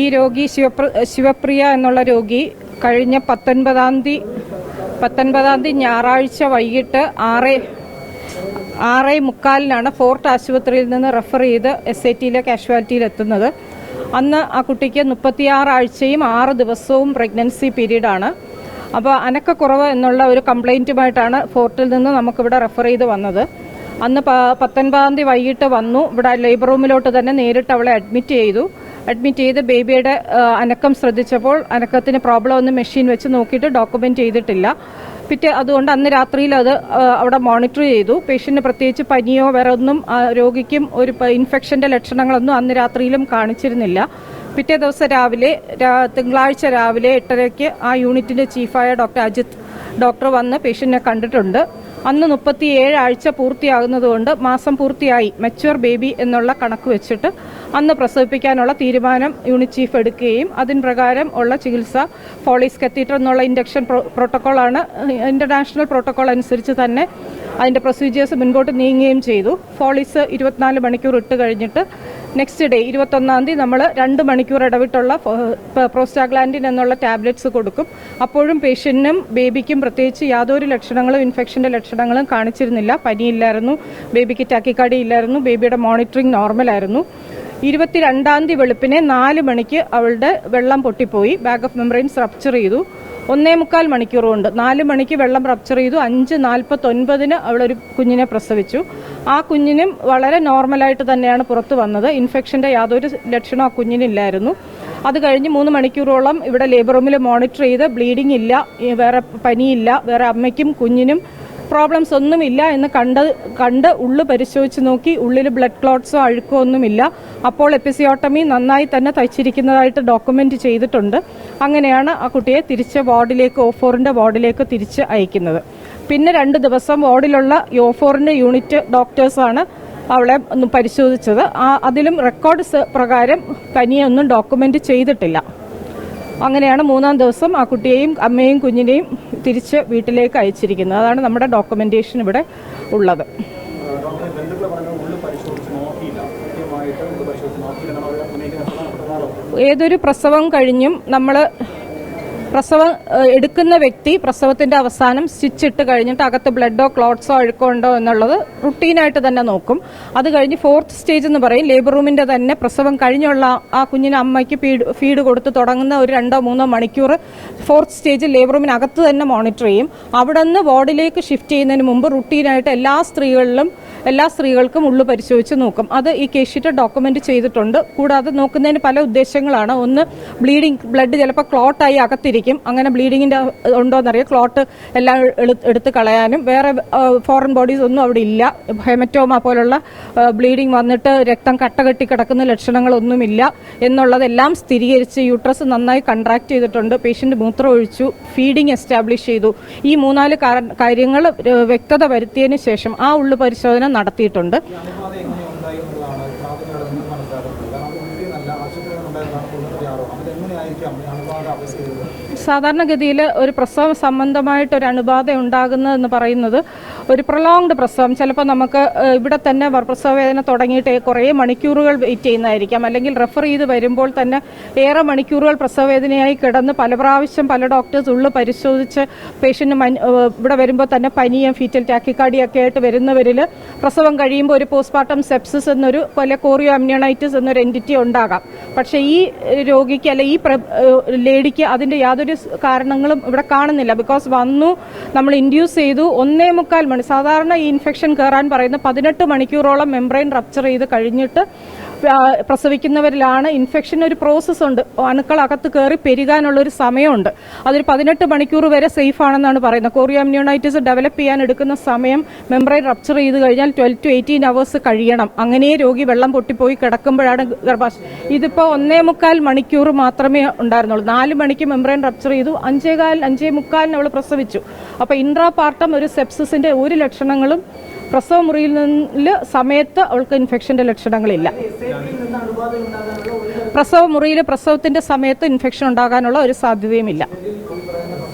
ഈ രോഗി ശിവപ്രിയ എന്നുള്ള രോഗി കഴിഞ്ഞ 19-ാം തീയതി ഞായറാഴ്ച വൈകിട്ട് 6:45 ഫോർട്ട് ആശുപത്രിയിൽ നിന്ന് റെഫർ ചെയ്ത് SATയിലെ കാഷ്വാലിറ്റിയിൽ എത്തുന്നത്. അന്ന് ആ കുട്ടിക്ക് 36 ആഴ്ചയും 6 ദിവസവും പ്രഗ്നൻസി പീരീഡാണ്. അപ്പോൾ അനക്കക്കുറവ് എന്നുള്ള ഒരു കംപ്ലയിൻറ്റുമായിട്ടാണ് ഫോർട്ടിൽ നിന്ന് നമുക്കിവിടെ റെഫർ ചെയ്ത് വന്നത്. അന്ന് 19-ാം തീയതി വൈകിട്ട് വന്നു. ഇവിടെ ലേബർ റൂമിലോട്ട് തന്നെ നേരിട്ട് അവളെ അഡ്മിറ്റ് ചെയ്ത് ബേബിയുടെ അനക്കം ശ്രദ്ധിച്ചപ്പോൾ അനക്കത്തിന് പ്രോബ്ലം ഒന്നും മെഷീൻ വെച്ച് നോക്കിയിട്ട് ഡോക്യുമെൻ്റ് ചെയ്തിട്ടില്ല. അതുകൊണ്ട് അന്ന് രാത്രിയിൽ അത് അവിടെ മോണിറ്റർ ചെയ്തു. പേഷ്യൻറ്റിന് പ്രത്യേകിച്ച് പനിയോ വേറെ ഒന്നും രോഗിക്കും ഒരു ഇൻഫെക്ഷൻ്റെ ലക്ഷണങ്ങളൊന്നും അന്ന് രാത്രിയിലും കാണിച്ചിരുന്നില്ല. പിറ്റേ ദിവസം തിങ്കളാഴ്ച രാവിലെ 8:30 ആ യൂണിറ്റിൻ്റെ ചീഫായ ഡോക്ടർ അജിത് ഡോക്ടർ വന്ന് പേഷ്യൻറ്റിനെ കണ്ടിട്ടുണ്ട്. അന്ന് 37 ആഴ്ച പൂർത്തിയാകുന്നതുകൊണ്ട് മാസം പൂർത്തിയായി മെച്യൂർ ബേബി എന്നുള്ള കണക്ക് വെച്ചിട്ട് അന്ന് പ്രസവിപ്പിക്കാനുള്ള തീരുമാനം യൂണിറ്റ് ചീഫ് എടുക്കുകയും അതിന് പ്രകാരം ഉള്ള ചികിത്സ ഫോളീസ് കത്തീറ്റർ എന്നുള്ള ഇൻഡക്ഷൻ പ്രോട്ടോക്കോളാണ്. ഇൻ്റർനാഷണൽ പ്രോട്ടോക്കോൾ അനുസരിച്ച് തന്നെ അതിൻ്റെ പ്രൊസീജിയേഴ്സ് മുൻപോട്ട് നീങ്ങുകയും ചെയ്തു. ഫോളീസ് 24 മണിക്കൂർ ഇട്ട് കഴിഞ്ഞിട്ട് നെക്സ്റ്റ് ഡേ 21-ാം തീയതി നമ്മൾ 2 മണിക്കൂർ ഇടവിട്ടുള്ള പ്രോസ്റ്റാഗ്ലാൻഡിൻ എന്നുള്ള ടാബ്ലറ്റ്സ് കൊടുക്കും. അപ്പോഴും പേഷ്യൻറ്റിനും ബേബിക്കും പ്രത്യേകിച്ച് യാതൊരു ലക്ഷണങ്ങളും ഇൻഫെക്ഷൻ്റെ ലക്ഷണങ്ങളും കാണിച്ചിരുന്നില്ല. പനിയില്ലായിരുന്നു, ബേബിക്ക് ടാക്കിക്കാർഡി ഇല്ലായിരുന്നു, ബേബിയുടെ മോണിറ്ററിംഗ് നോർമലായിരുന്നു. 22-ാം തീയതി വെളുപ്പിനെ 4 മണിക്ക് അവളുടെ വെള്ളം പൊട്ടിപ്പോയി. ബാഗ് ഓഫ് മെംബ്രെയിൻസ് റപ്ചർ ചെയ്തു. 1.25 മണിക്കൂർ കൊണ്ട് 4 മണിക്ക് വെള്ളം റപ്ചർ ചെയ്തു. 5:49 അവളൊരു കുഞ്ഞിനെ പ്രസവിച്ചു. ആ കുഞ്ഞിനും വളരെ നോർമലായിട്ട് തന്നെയാണ് പുറത്ത് വന്നത്. ഇൻഫെക്ഷൻ്റെ യാതൊരു ലക്ഷണവും ആ കുഞ്ഞിനില്ലായിരുന്നു. അത് കഴിഞ്ഞ് 3 മണിക്കൂറോളം ഇവിടെ ലേബർ റൂമിൽ മോണിറ്റർ ചെയ്ത് ബ്ലീഡിംഗ് ഇല്ല, വേറെ പനിയില്ല, വേറെ അമ്മയ്ക്കും കുഞ്ഞിനും പ്രോബ്ലംസ് ഒന്നുമില്ല എന്ന് കണ്ട് ഉള്ളു പരിശോധിച്ച് നോക്കി. ഉള്ളിൽ ബ്ലഡ് ക്ലോട്ട്സോ അഴുക്കോ ഒന്നുമില്ല. അപ്പോൾ എപ്പിസിയോട്ടമി നന്നായി തന്നെ തയ്ച്ചിരിക്കുന്നതായിട്ട് ഡോക്യുമെൻ്റ് ചെയ്തിട്ടുണ്ട്. അങ്ങനെയാണ് ആ കുട്ടിയെ തിരിച്ച് O4ൻ്റെ വാർഡിലേക്ക് തിരിച്ച് അയക്കുന്നത്. പിന്നെ 2 ദിവസം വാർഡിലുള്ള O4ൻ്റെ യൂണിറ്റ് ഡോക്ടേഴ്സാണ് അവളെ ഒന്ന് പരിശോധിച്ചത്. അതിലും റെക്കോർഡ്സ് പ്രകാരം പനിയൊന്നും ഡോക്യുമെൻ്റ് ചെയ്തിട്ടില്ല. അങ്ങനെയാണ് 3-ാം ദിവസം ആ കുട്ടിയെയും അമ്മയെയും കുഞ്ഞിനെയും തിരിച്ച് വീട്ടിലേക്ക് അയച്ചിരിക്കുന്നത്. അതാണ് നമ്മുടെ ഡോക്യുമെൻറ്റേഷൻ ഇവിടെ ഉള്ളത്. ഏതൊരു പ്രസവം കഴിഞ്ഞും പ്രസവം എടുക്കുന്ന വ്യക്തി പ്രസവത്തിൻ്റെ അവസാനം സ്റ്റിച്ചിട്ട് കഴിഞ്ഞിട്ട് അകത്ത് ബ്ലഡോ ക്ലോട്ട്സോ അഴുക്കോ ഉണ്ടോ എന്നുള്ളത് റുട്ടീനായിട്ട് തന്നെ നോക്കും. അത് കഴിഞ്ഞ് 4th സ്റ്റേജ് എന്ന് പറയും. ലേബർ റൂമിൻ്റെ തന്നെ പ്രസവം കഴിഞ്ഞുള്ള ആ കുഞ്ഞിന് അമ്മയ്ക്ക് ഫീഡ് കൊടുത്ത് തുടങ്ങുന്ന ഒരു 2-3 മണിക്കൂർ 4th സ്റ്റേജ് ലേബർ റൂമിനകത്ത് തന്നെ മോണിറ്റർ ചെയ്യും. അവിടെ നിന്ന് വാർഡിലേക്ക് ഷിഫ്റ്റ് ചെയ്യുന്നതിന് മുമ്പ് റുട്ടീനായിട്ട് എല്ലാ സ്ത്രീകൾക്കും ഉള്ളു പരിശോധിച്ച് നോക്കും. അത് ഈ കേസ് ഷീറ്റ് ഡോക്യുമെൻ്റ് ചെയ്തിട്ടുണ്ട്. കൂടാതെ നോക്കുന്നതിന് പല ഉദ്ദേശങ്ങളാണ്. ഒന്ന്, ബ്ലഡ് ചിലപ്പോൾ ക്ലോട്ടായി അകത്തിരിക്കും. അങ്ങനെ ബ്ലീഡിങ്ങിൻ്റെ ഉണ്ടോയെന്നറിയാം. ക്ലോട്ട് എല്ലാം എടുത്ത് കളയാനും. വേറെ ഫോറിൻ ബോഡീസ് ഒന്നും അവിടെ ഇല്ല. ഹെമറ്റോമ പോലുള്ള ബ്ലീഡിങ് വന്നിട്ട് രക്തം കെട്ടി കിടക്കുന്ന ലക്ഷണങ്ങളൊന്നുമില്ല എന്നുള്ളതെല്ലാം സ്ഥിരീകരിച്ച് യൂട്രസ് നന്നായി കൺട്രാക്ട് ചെയ്തിട്ടുണ്ട്. പേഷ്യൻ്റ് മൂത്രം ഒഴിച്ചു, ഫീഡിങ് എസ്റ്റാബ്ലിഷ് ചെയ്തു. ഈ 3-4 കാര്യങ്ങൾ വ്യക്തത വരുത്തിയതിന് ശേഷം ആ ഉള്ളു പരിശോധന നടത്തിയിട്ടുണ്ട്. സാധാരണഗതിയിൽ ഒരു പ്രസവ സംബന്ധമായിട്ടൊരു അണുബാധ ഉണ്ടാകുന്നതെന്ന് പറയുന്നത് ഒരു പ്രൊലോങ്ഡ് പ്രസവം, ചിലപ്പോൾ നമുക്ക് ഇവിടെ തന്നെ പ്രസവ വേദന തുടങ്ങിയിട്ട് കുറേ മണിക്കൂറുകൾ വെയിറ്റ് ചെയ്യുന്നതായിരിക്കാം. അല്ലെങ്കിൽ റെഫർ ചെയ്ത് വരുമ്പോൾ തന്നെ ഏറെ മണിക്കൂറുകൾ പ്രസവവേദനയായി കിടന്ന് പല പ്രാവശ്യം പല ഡോക്ടേഴ്സ് ഉള്ളു പരിശോധിച്ച് പേഷ്യൻ്റ് ഇവിടെ വരുമ്പോൾ തന്നെ പനിയും ഫീറ്റൽ ടാക്കിക്കാർഡിയൊക്കെ ആയിട്ട് വരുന്നവരിൽ പ്രസവം കഴിയുമ്പോൾ ഒരു പോസ്റ്റ്മോർട്ടം സെപ്സിസ് എന്നൊരു കോറിയോ അമ്നിയോണൈറ്റിസ് എന്നൊരു എൻറ്റിറ്റി ഉണ്ടാകാം. പക്ഷേ ഈ രോഗിക്ക് ഈ ലേഡിക്ക് അതിൻ്റെ യാതൊരു കാരണങ്ങളും ഇവിടെ കാണുന്നില്ല. ബിക്കോസ് വന്നു, നമ്മൾ ഇൻഡ്യൂസ് ചെയ്തു, 1.25 മണി. സാധാരണ ഈ ഇൻഫെക്ഷൻ കയറാൻ പറയുന്ന 18 മണിക്കൂറോളം മെംബ്രെയിൻ റപ്ചർ ചെയ്ത് കഴിഞ്ഞിട്ട് പ്രസവിക്കുന്നവരിലാണ് ഇൻഫെക്ഷൻ ഒരു പ്രോസസ്സ് ഉണ്ട്. അണുക്കൾ അകത്ത് കയറി പെരുകാനുള്ളൊരു സമയമുണ്ട്. അതൊരു 18 മണിക്കൂർ വരെ സേഫ് ആണെന്നാണ് പറയുന്നത്. കോറിയോ അമ്നിയോണൈറ്റിസ് ഡെവലപ്പ് ചെയ്യാൻ എടുക്കുന്ന സമയം മെംബ്രെയിൻ റപ്ചർ ചെയ്ത് കഴിഞ്ഞാൽ 12 to 18 hours കഴിയണം. അങ്ങനെ രോഗി വെള്ളം പൊട്ടിപ്പോയി കിടക്കുമ്പോഴാണ് ഗർഭാശയം. ഇതിപ്പോൾ 1.25 മണിക്കൂർ മാത്രമേ ഉണ്ടായിരുന്നുള്ളൂ. 4 മണിക്ക് മെംബ്രെയിൻ റപ്ചർ ചെയ്തു, 5:15 അവൾ പ്രസവിച്ചു. അപ്പോൾ ഇൻട്രാപാർട്ടം ഒരു സെപ്സിസിൻ്റെ ഒരു ലക്ഷണങ്ങളും പ്രസവ മുറിയിൽ നിന്ന് സമയത്ത് അവൾക്ക് ഇൻഫെക്ഷൻ്റെ ലക്ഷണങ്ങളില്ല. പ്രസവ മുറിയിൽ പ്രസവത്തിൻ്റെ സമയത്ത് ഇൻഫെക്ഷൻ ഉണ്ടാകാനുള്ള ഒരു സാധ്യതയുമില്ല.